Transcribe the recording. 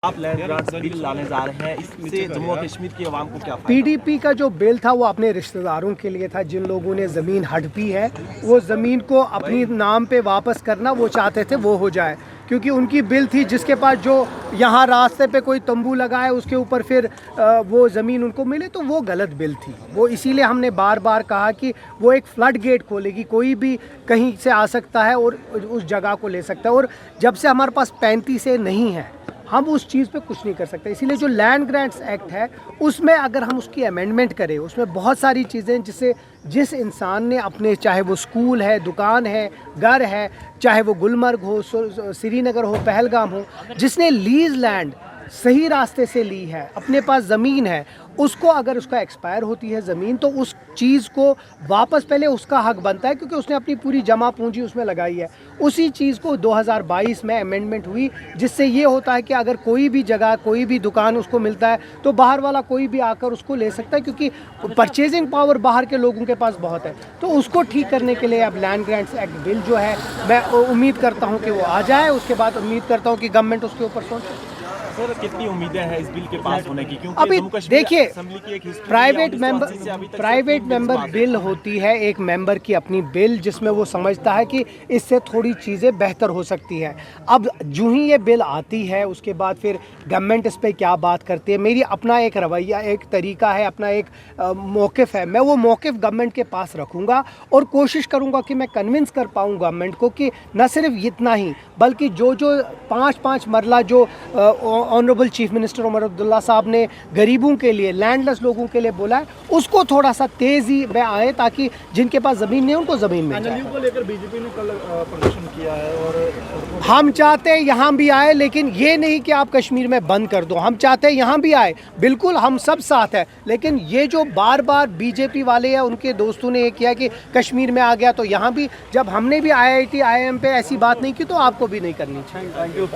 आप land grants bill लाने जा रहे हैं, इससे जम्मू और कश्मीर की आवाम को क्या फायदा? पीडीपी का जो बिल था वो अपने रिश्तेदारों के लिए था, जिन लोगों ने ज़मीन हड़पी है वो ज़मीन को अपनी नाम पे वापस करना वो चाहते थे वो हो जाए, क्योंकि उनकी बिल थी जिसके पास जो यहाँ रास्ते पे कोई तंबू लगा है उसके ऊपर फिर वो ज़मीन उनको मिले, तो वो गलत बिल थी। वो इसीलिए हमने बार बार कहा कि वो एक फ्लड गेट खोलेगी, कोई भी कहीं से आ सकता है और उस जगह को ले सकता है। और जब से हमारे पास 35 ए नहीं है हम उस चीज़ पे कुछ नहीं कर सकते। इसीलिए जो लैंड ग्रांट्स एक्ट है उसमें अगर हम उसकी अमेंडमेंट करें, उसमें बहुत सारी चीज़ें जिससे जिस इंसान ने अपने, चाहे वो स्कूल है, दुकान है, घर है, चाहे वो गुलमर्ग हो, श्रीनगर हो, पहलगाम हो, जिसने लीज लैंड सही रास्ते से ली है, अपने पास ज़मीन है, उसको अगर उसका एक्सपायर होती है ज़मीन तो उस चीज़ को वापस पहले उसका हक बनता है, क्योंकि उसने अपनी पूरी जमा पूंजी उसमें लगाई है। उसी चीज़ को 2022 में अमेंडमेंट हुई, जिससे ये होता है कि अगर कोई भी जगह, कोई भी दुकान उसको मिलता है तो बाहर वाला कोई भी आकर उसको ले सकता है, क्योंकि परचेजिंग पावर बाहर के लोगों के पास बहुत है। तो उसको ठीक करने के लिए अब लैंड ग्रांट्स एक्ट बिल जो है, मैं उम्मीद करता हूँ कि वो आ जाए। उसके बाद उम्मीद करता हूँ कि गवर्नमेंट उसके ऊपर सोचे। सर, कितनी उम्मीदें हैं इस बिल के पास होने की? क्योंकि अभी देखिए, प्राइवेट प्राइवेट मेंबर बिल होती है, एक मेंबर की अपनी बिल, जिसमें वो समझता है कि इससे थोड़ी चीज़ें बेहतर हो सकती है। अब जो ही ये बिल आती है उसके बाद फिर गवर्नमेंट इस पर क्या बात करती है, मेरी अपना एक रवैया, एक तरीका है, अपना एक मौक़िफ़ है। मैं वो मौक़िफ़ गवर्नमेंट के पास रखूँगा और कोशिश करूँगा कि मैं कन्विंस कर पाऊँ गवर्नमेंट को कि न सिर्फ इतना ही, बल्कि जो 5-5 मरला जो honourable chief minister Omar Abdullah sahab ने गरीबों के लिए, लैंडलेस लोगों के लिए बोला है, उसको थोड़ा सा तेज़ी में आए, ताकि जिनके पास ज़मीन नहीं उनको ज़मीन मिल जाए। को लेकर बीजेपी ने कल प्रदर्शन किया है और हम चाहते हैं यहाँ भी आए, लेकिन ये नहीं कि आप कश्मीर में बंद कर दो। हम चाहते हैं यहाँ भी आए, बिल्कुल हम सब साथ हैं, लेकिन ये जो बार बार बीजेपी वाले या उनके दोस्तों ने ये किया कि कश्मीर में आ गया तो यहाँ भी, जब हमने भी IIT IIM पे ऐसी बात नहीं की तो आपको भी नहीं करनी चाहिए। Thank you.